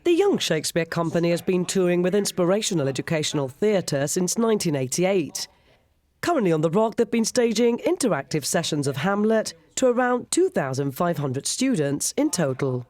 The Young Shakespeare Company has been touring with inspirational educational theatre since 1988. Currently on the Rock, they've been staging interactive sessions of Hamlet to around 2,500 students in total.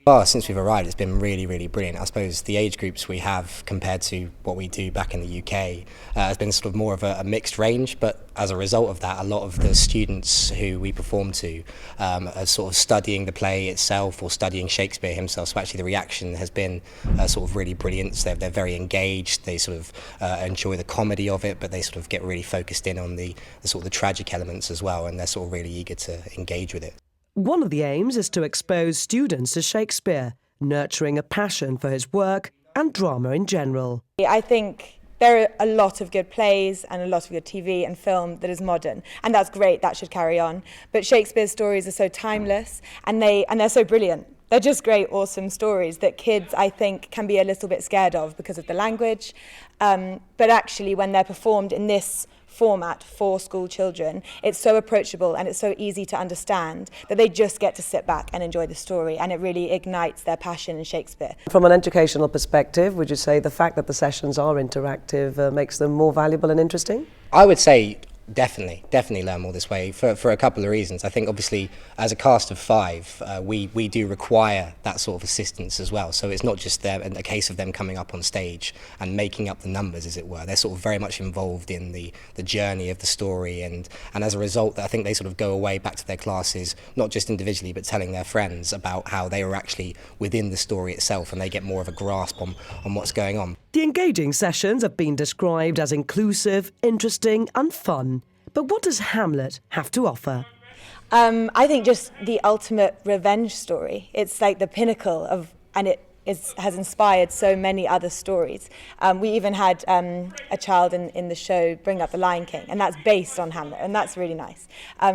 Well, since we've arrived, it's been really, really brilliant. I suppose the age groups we have compared to what we do back in the UK has been sort of more of a mixed range, but as a result of that, a lot of the students who we perform to are sort of studying the play itself or studying Shakespeare himself. So actually the reaction has been sort of really brilliant. So they're very engaged, they sort of enjoy the comedy of it, but they sort of get really focused in on the sort of the tragic elements as well, and they're sort of really eager to engage with it. One of the aims is to expose students to Shakespeare, nurturing a passion for his work and drama in general. I think there are a lot of good plays and a lot of good TV and film that is modern, and that's great, that should carry on. But Shakespeare's stories are so timeless and they're so brilliant. They're just great, awesome stories that kids, I think, can be a little bit scared of because of the language. But actually, when they're performed in this format for school children, it's so approachable and it's so easy to understand that they just get to sit back and enjoy the story, and it really ignites their passion in Shakespeare. From an educational perspective, would you say the fact that the sessions are interactive makes them more valuable and interesting? I would say definitely learn more this way for a couple of reasons. I think obviously as a cast of 5 we do require that sort of assistance as well, so it's not just a case of them coming up on stage and making up the numbers, as it were. They're sort of very much involved in the journey of the story, and as a result I think they sort of go away back to their classes, not just individually but telling their friends about how they were actually within the story itself, and they get more of a grasp on what's going on. The engaging sessions have been described as inclusive, interesting and fun. But what does Hamlet have to offer? I think just the ultimate revenge story. It's like the pinnacle of, and it has inspired so many other stories. We even had a child in the show bring up The Lion King, and that's based on Hamlet, and that's really nice.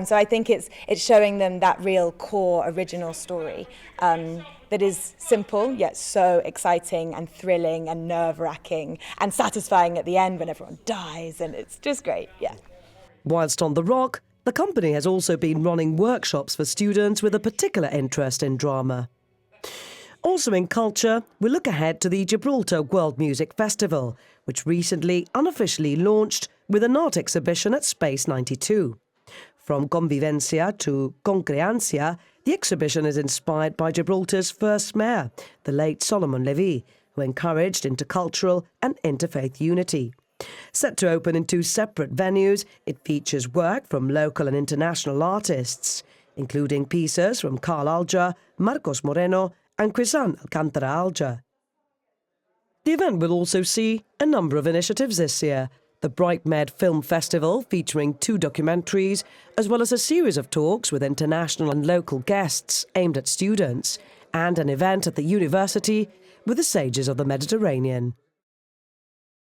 So I think it's showing them that real core original story that is simple yet so exciting and thrilling and nerve-wracking and satisfying at the end when everyone dies, and it's just great, yeah. Whilst on the Rock, the company has also been running workshops for students with a particular interest in drama. Also in culture, we look ahead to the Gibraltar Music Festival, which recently unofficially launched with an art exhibition at Space 92. From convivencia to concreancia, the exhibition is inspired by Gibraltar's first mayor, the late Solomon Levy, who encouraged intercultural and interfaith unity. Set to open in 2 separate venues, it features work from local and international artists, including pieces from Carl Alger, Marcos Moreno and Crisan Alcantara Alger. The event will also see a number of initiatives this year: the Brightmed Film Festival featuring 2 documentaries, as well as a series of talks with international and local guests aimed at students, and an event at the university with the Sages of the Mediterranean.